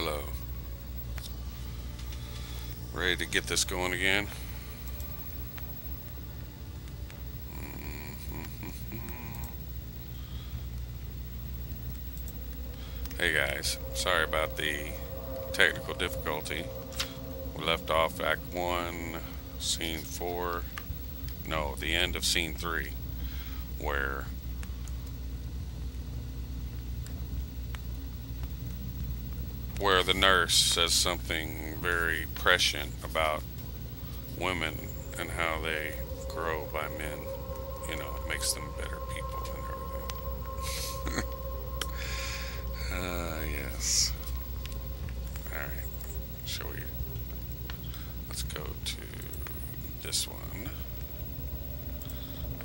Hello. Ready to get this going again? Hey guys, sorry about the technical difficulty. We left off Act 1, Scene 4, no, the end of Scene 3, where the nurse says something very prescient about women and how they grow by men. You know, it makes them better people and everything. Yes. Alright. Shall we? Let's go to this one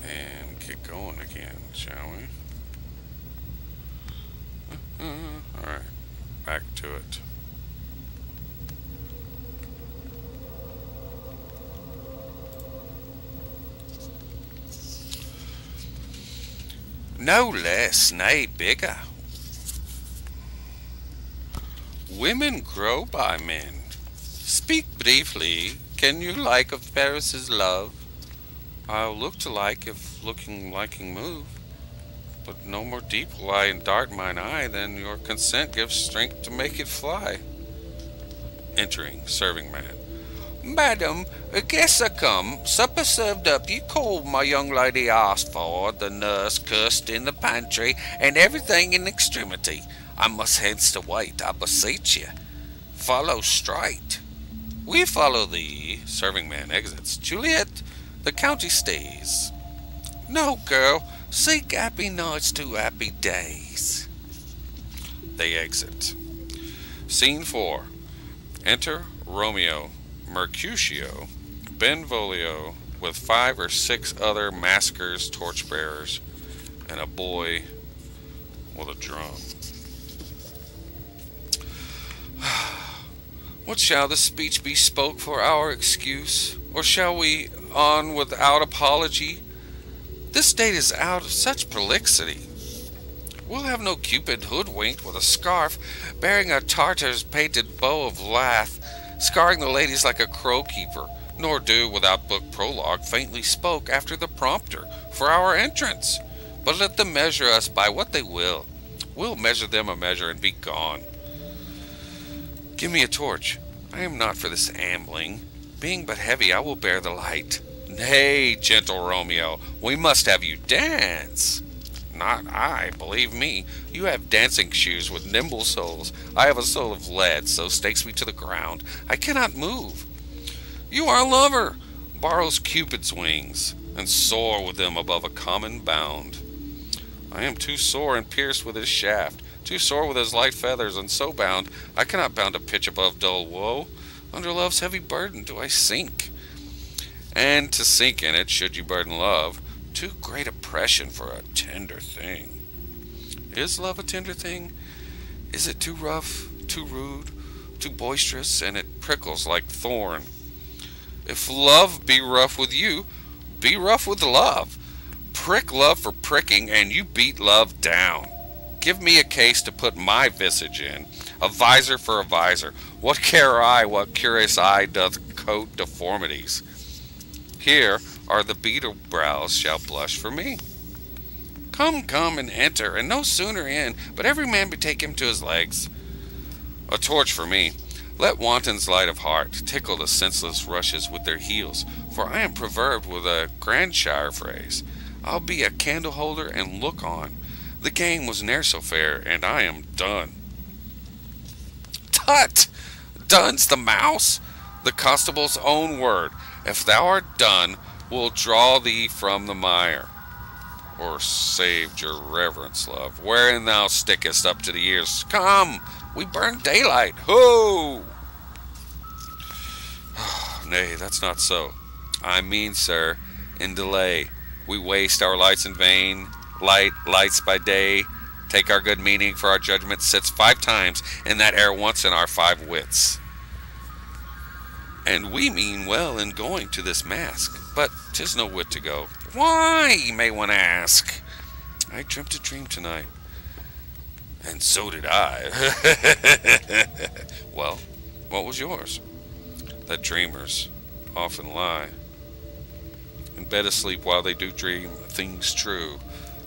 and get going again, shall we? Alright. Back to it. No less, nay bigger. Women grow by men. Speak briefly. Can you like of Paris's love? I'll look to like if looking liking move. But no more deep will I dart mine eye than your consent gives strength to make it fly. Entering, serving man. Madam, guests are come, supper served up, you called my young lady asked for, the nurse cursed in the pantry, and everything in extremity. I must hence to wait, I beseech you. Follow straight. We follow thee, serving man exits. Juliet, the county stays. No, girl, seek happy nights to happy days. They exit. Scene 4. Enter Romeo, Mercutio, Benvolio, with 5 or 6 other maskers, torchbearers, and a boy with a drum. What shall the speech be spoke for our excuse? Or shall we on without apology? This state is out of such prolixity. We'll have no Cupid hoodwinked with a scarf, bearing a Tartar's painted bow of lath, scarring the ladies like a crow-keeper, nor do, without book prologue, faintly spoke after the prompter for our entrance. But let them measure us by what they will. We'll measure them a measure and be gone. Give me a torch. I am not for this ambling. Being but heavy, I will bear the light. Nay, gentle Romeo, we must have you dance. Not I, believe me. You have dancing shoes with nimble soles. I have a soul of lead, so stakes me to the ground. I cannot move. You are a lover, borrows Cupid's wings, and soar with them above a common bound. I am too sore and pierced with his shaft, too sore with his light feathers, and so bound, I cannot bound a pitch above dull woe. Under love's heavy burden do I sink. And to sink in it, should you burden love, too great oppression for a tender thing. Is love a tender thing? Is it too rough, too rude, too boisterous, and it prickles like thorn? If love be rough with you, be rough with love. Prick love for pricking, and you beat love down. Give me a case to put my visage in, a visor for a visor. What care I what curious eye doth coat deformities? Here are the beetle brows shall blush for me. Come, come, and enter, and no sooner in, but every man betake him to his legs. A torch for me. Let wantons light of heart tickle the senseless rushes with their heels, for I am proverbed with a Grandshire phrase. I'll be a candle holder and look on. The game was ne'er so fair, and I am done. Tut! Done's the mouse? The constable's own word. If thou art done, we'll draw thee from the mire. Or saved your reverence, love, wherein thou stickest up to the ears. Come, we burn daylight. Ho! Nay, that's not so. I mean, sir, in delay. We waste our lights in vain. Lights by day. Take our good meaning, for our judgment sits 5 times in that air once in our 5 wits. And we mean well in going to this mask, but 'tis no wit to go. Why, may one ask? I dreamt a dream tonight, And so did I. Well, what was yours? That dreamers often lie. In bed asleep while they do dream things true.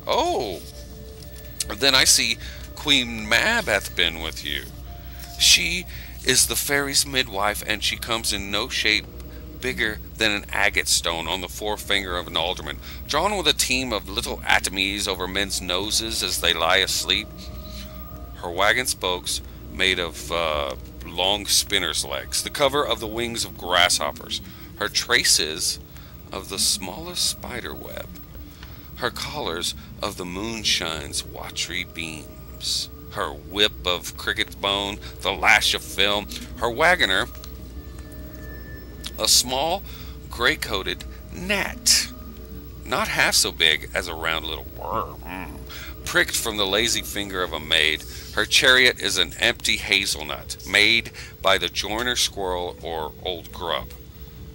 Oh, then I see Queen Mab hath been with you. She is the fairy's midwife, and she comes in no shape bigger than an agate stone on the forefinger of an alderman, drawn with a team of little atomies over men's noses as they lie asleep. Her wagon spokes made of long spinner's legs, the cover of the wings of grasshoppers, her traces of the smallest spider web, her collars of the moonshine's watery beams, her whip of cricket's bone, the lash of film, her wagoner, a small gray-coated gnat, not half so big as a round little worm, pricked from the lazy finger of a maid. Her chariot is an empty hazelnut, made by the joiner squirrel or old grub.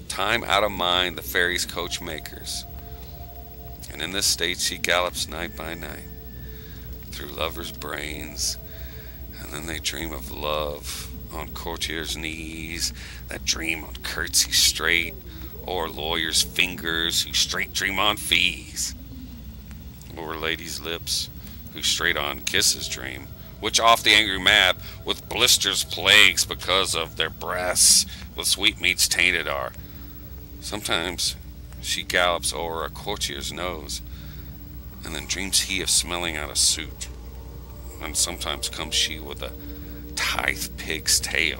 Time out of mind the fairy's coachmakers. And in this state she gallops night by night, through lovers' brains, and then they dream of love on courtiers' knees, that dream on curtsy straight, or lawyers' fingers who straight dream on fees, or ladies' lips who straight on kisses dream, which oft the angry Mab with blisters plagues because of their breasts with sweetmeats tainted are. Sometimes she gallops o'er a courtier's nose, and then dreams he of smelling out a suit. And sometimes comes she with a tithe pig's tail,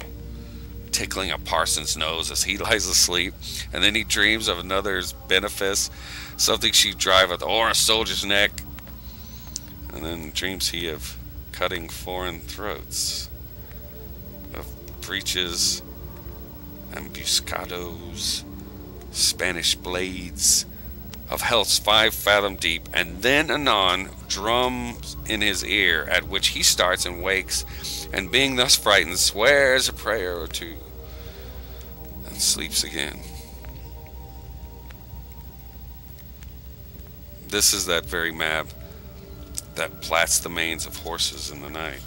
tickling a parson's nose as he lies asleep, and then he dreams of another's benefice, something she driveth o'er a soldier's neck, and then dreams he of cutting foreign throats, of breeches, ambuscados, Spanish blades, of healths 5 fathom deep, and then anon drums in his ear, at which he starts and wakes, and being thus frightened, swears a prayer or two, and sleeps again. This is that very Mab that plats the manes of horses in the night,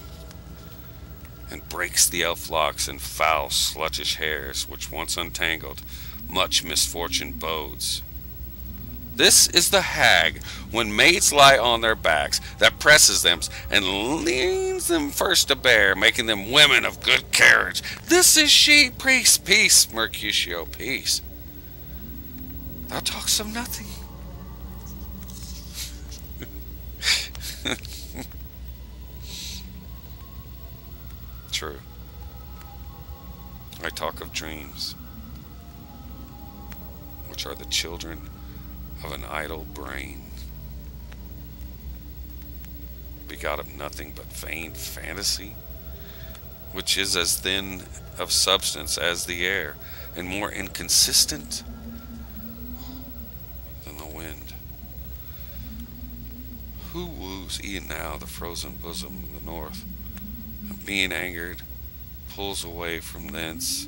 and breaks the elf locks in foul sluttish hairs, which once untangled, much misfortune bodes. This is the hag, when maids lie on their backs, that presses them and leans them first to bear, making them women of good carriage. This is she. Peace, peace, Mercutio, peace. Thou talkst of nothing. True. I talk of dreams, which are the children of an idle brain, begot of nothing but vain fantasy, which is as thin of substance as the air, and more inconsistent than the wind. Who woos e'en now the frozen bosom of the north, and being angered, pulls away from thence,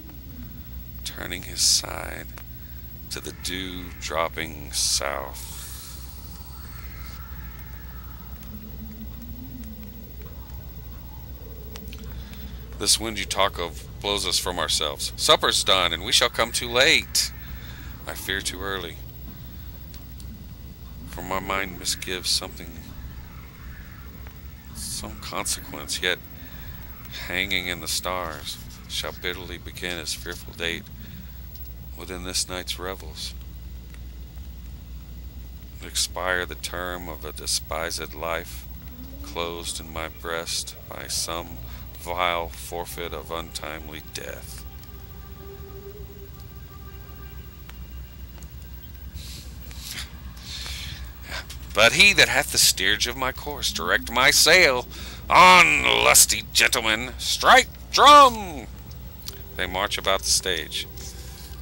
turning his side to the dew-dropping south. This wind you talk of blows us from ourselves. Supper's done, and we shall come too late. I fear too early, for my mind misgives something, some consequence, yet hanging in the stars, shall bitterly begin his fearful date within this night's revels, expire the term of a despised life, closed in my breast by some vile forfeit of untimely death. But he that hath the steerage of my course direct my sail. On, lusty gentlemen, strike drum! They march about the stage,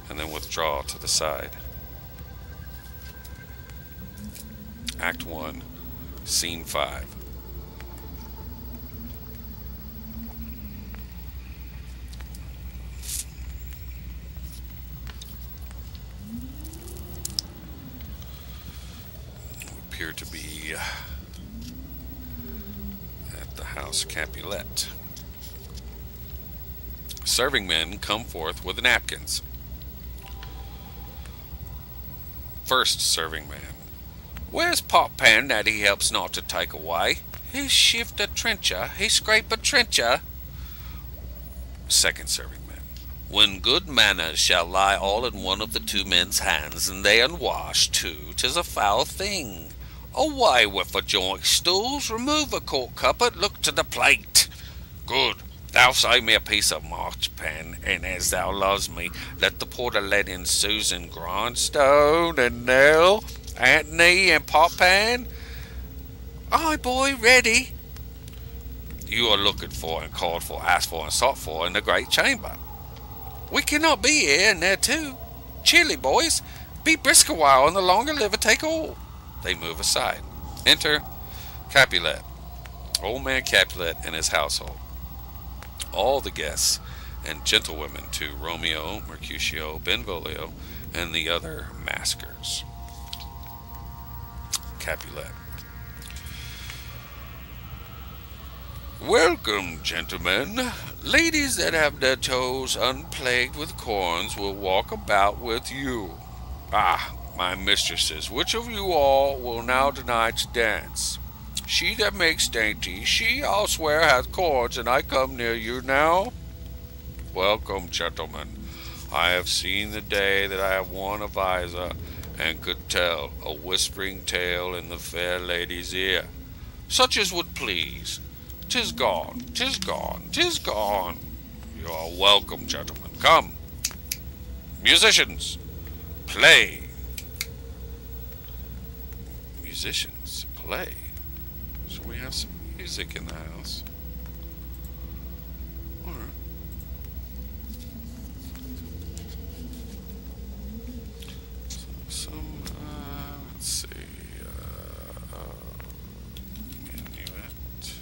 and then withdraw to the side. Act 1, Scene 5. We appear to be at the House Capulet. Serving men come forth with the napkins. First serving man. Where's Pot Pan that he helps not to take away? He shift a trencher, he scrape a trencher. Second serving man. When good manners shall lie all in one of the two men's hands, and they unwashed too, 'tis a foul thing. Away with the joint stools, remove a cork cupboard, look to the plate. Good. Thou say me a piece of marchpane, and as thou loves me, let the porter let in Susan Grindstone and Nell, Antony and Pot Pan. Aye, boy, ready. You are looking for and called for, asked for and sought for in the great chamber. We cannot be here and there too. Cheerly, boys. Be brisk a while, and the longer liver take all. They move aside. Enter Capulet, old man Capulet and his household. All the guests and gentlewomen to Romeo, Mercutio, Benvolio, and the other maskers. Capulet. Welcome, gentlemen. Ladies that have their toes unplagued with corns will walk about with you. Ah, my mistresses, which of you all will now tonight's dance? She that makes dainty, she, I'll swear, hath corns, and I come near you now. Welcome, gentlemen. I have seen the day that I have worn a visor, and could tell a whispering tale in the fair lady's ear, such as would please. 'Tis gone, 'tis gone, 'tis gone. You are welcome, gentlemen. Come. Musicians, play. Musicians, play. So we have some music in the house. Alright. So let's see. Minuet.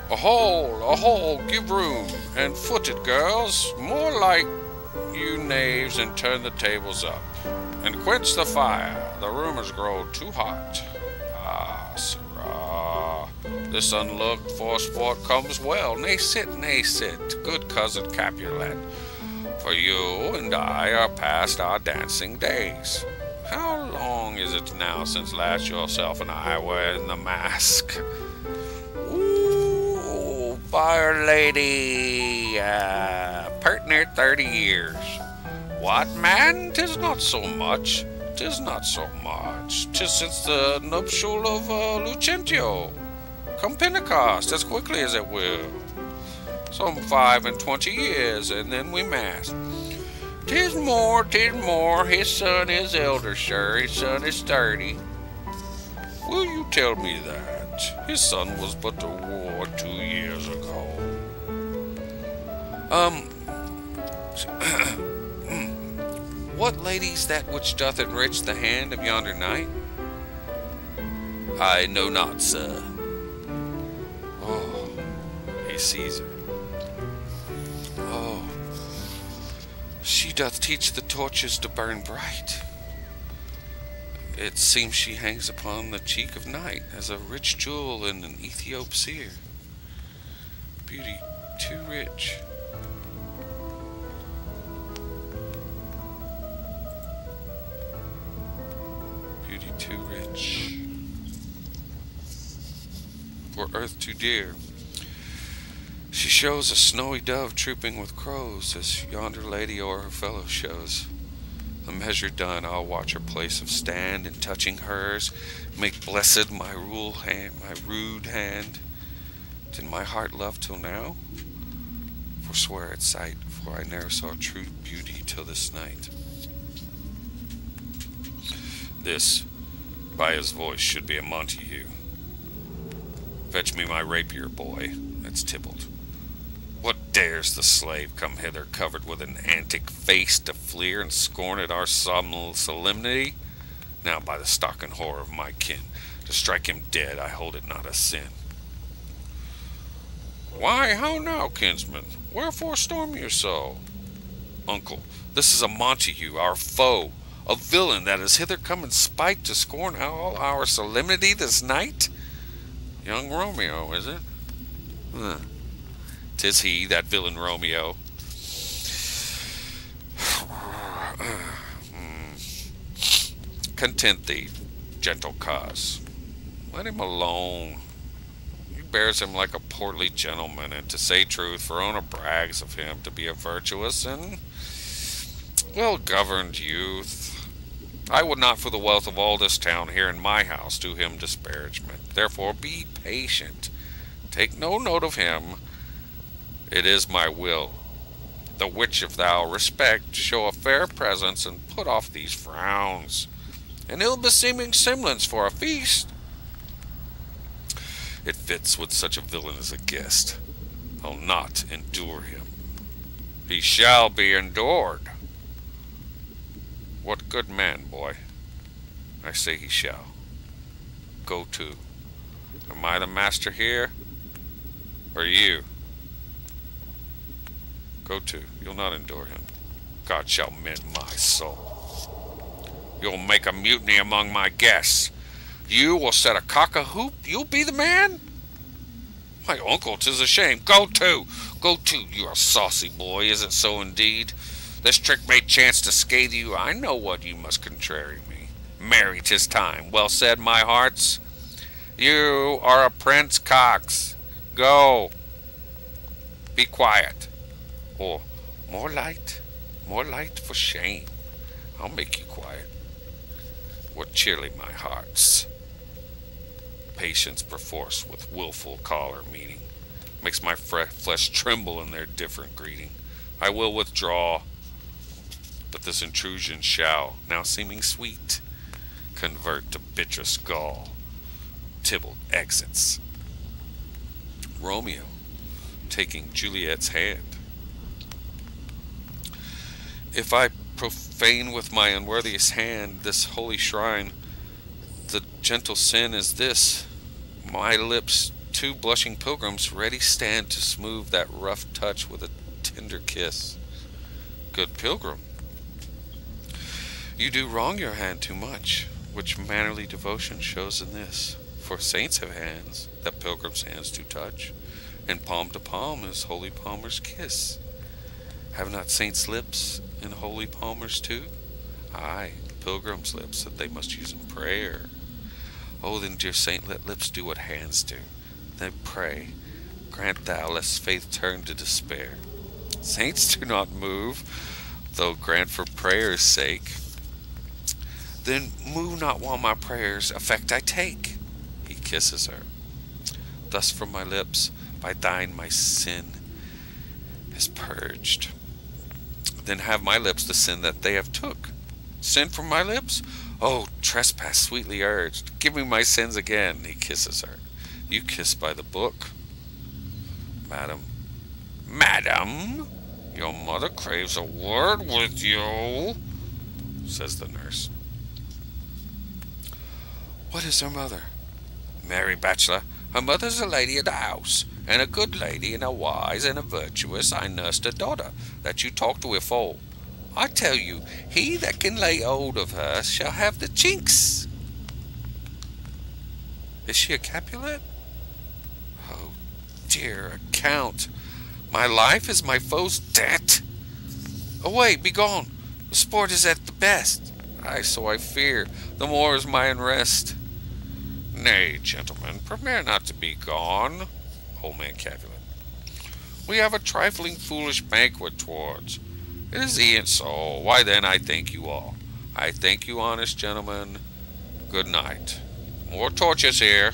A hole, give room, and foot it, girls, more like you knaves, and turn the tables up, and quench the fire, the room has grown too hot. Ah, sirrah, this unlooked for sport comes well, nay sit, good cousin Capulet, for you and I are past our dancing days. How long is it now since last yourself and I were in the mask? Fire lady, pert near 30 years. What, man? 'Tis not so much. 'Tis not so much. 'Tis since the nuptial of Lucentio. Come Pentecost, as quickly as it will. Some 25 years, and then we mass. 'Tis more, 'tis more. His son is elder, sir. His son is 30. Will you tell me that? His son was but to war 2 years ago. What lady's that which doth enrich the hand of yonder knight? I know not, sir. Oh, he sees her. Oh, she doth teach the torches to burn bright. It seems she hangs upon the cheek of night as a rich jewel in an Ethiop seer. Beauty too rich. Beauty too rich. For earth too dear. She shows a snowy dove trooping with crows, as yonder lady o'er her fellow shows. The measure done, I'll watch her place of stand, and touching hers, make blessed my rude hand. Did my heart love till now? Forswear its sight, for I ne'er saw true beauty till this night. This By his voice should be a Montague. Fetch me my rapier, boy. That's Tybalt. What dares the slave come hither covered with an antic face to fleer and scorn at our solemnity? Now by the stock and horror of my kin, to strike him dead I hold it not a sin. Why, how now, kinsman? Wherefore storm you so? Uncle, this is a Montague, our foe, a villain that is hither come in spite to scorn all our solemnity this night. Young Romeo, is it? 'Tis he, that villain Romeo. Content thee, gentle cause. Let him alone. He bears him like a portly gentleman, and to say truth, Verona brags of him to be a virtuous and well-governed youth. I would not for the wealth of all this town here in my house do him disparagement. Therefore be patient. Take no note of him. It is my will, the which if thou respect, show a fair presence and put off these frowns, an ill-beseeming semblance for a feast. It fits with such a villain as a guest. I'll not endure him. He shall be endured. What good man, boy? I say he shall. Go to. Am I the master here, or you? Go to. You'll not endure him. God shall mend my soul. You'll make a mutiny among my guests. You will set a cock-a-hoop. You'll be the man? My uncle, 'tis a shame. Go to. Go to, you a saucy boy. Is it so indeed? This trick may chance to scathe you. I know what you must contrary me. Marry, 'tis time. Well said, my hearts. You are a prince, Cox. Go. Be quiet. Or more light for shame. I'll make you quiet. What cheerly my hearts. Patience perforce with willful choler meeting makes my flesh tremble in their different greeting. I will withdraw, but this intrusion shall, now seeming sweet, convert to bitterest gall. Tybalt exits. Romeo, taking Juliet's hand. If I profane with my unworthiest hand this holy shrine, the gentle sin is this: my lips, two blushing pilgrims, ready stand to smooth that rough touch with a tender kiss. Good pilgrim, you do wrong your hand too much, which mannerly devotion shows in this. For saints have hands that pilgrims' hands do touch, and palm to palm is holy palmer's kiss. Have not saints lips, and holy palmers too? Aye, pilgrims' lips that they must use in prayer. Oh, then, dear saint, let lips do what hands do. Then pray, grant thou, lest faith turn to despair. Saints do not move, though grant for prayer's sake. Then move not while my prayers effect I take. He kisses her. Thus from my lips, by thine my sin is purged. Then have my lips the sin that they have took. Sin from my lips? Oh, trespass sweetly urged. Give me my sins again. He kisses her. You kiss by the book. Madam. Madam, your mother craves a word with you, says the nurse. What is her mother? Mary Bachelor. Her mother's a lady of the house, and a good lady, and a wise, and a virtuous. I nursed a daughter, that you talked with all. I tell you, he that can lay hold of her shall have the chinks. Is she a Capulet? Oh, dear, a count. My life is my foe's debt. Away, begone. The sport is at the best. Aye, so I fear. The more is my unrest. Nay, gentlemen, prepare not to be gone. Old man Capulet. We have a trifling foolish banquet towards. It is e'en so. Why then I thank you all. I thank you, honest gentlemen. Good night. More torches here.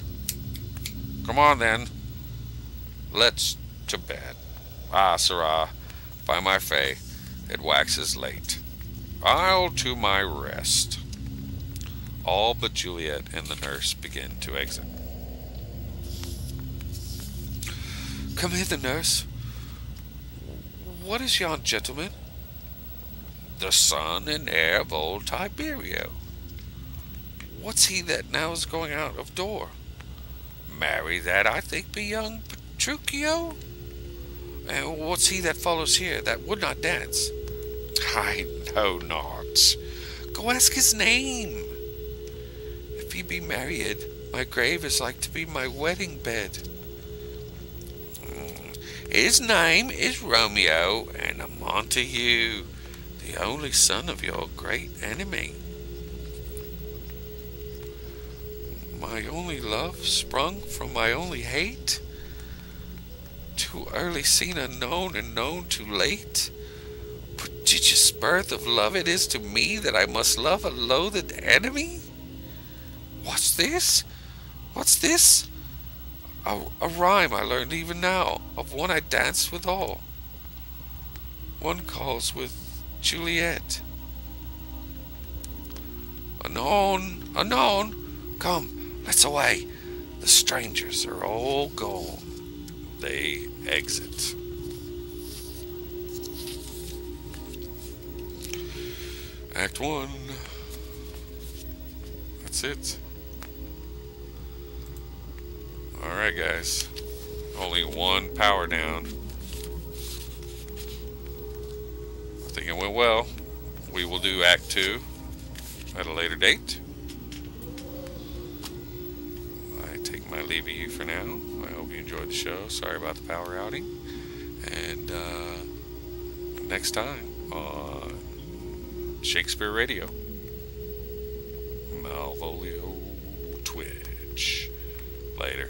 Come on then. Let's to bed. Ah, sirrah, by my faith, it waxes late. I'll to my rest. All but Juliet and the nurse begin to exit. Come hither, nurse. What is yon gentleman? The son and heir of old Tiberio. What's he that now is going out of door? Marry, that I think be young Petruchio. And what's he that follows here, that would not dance? I know not. Go ask his name. If he be married, my grave is like to be my wedding bed. His name is Romeo, and a Montague, the only son of your great enemy. My only love sprung from my only hate? Too early seen unknown and known too late? Prodigious birth of love it is to me that I must love a loathed enemy? What's this? What's this? A rhyme I learned even now, of one I danced withal. One calls with Juliet. Anon, anon, come, let's away. The strangers are all gone. They exit. Act 1. That's it. Alright, guys. Only one power down. I think it went well. We will do Act 2 at a later date. I take my leave of you for now. I hope you enjoyed the show. Sorry about the power outing. And next time on Shakespeare Radio. Malvolio Twitch. Later.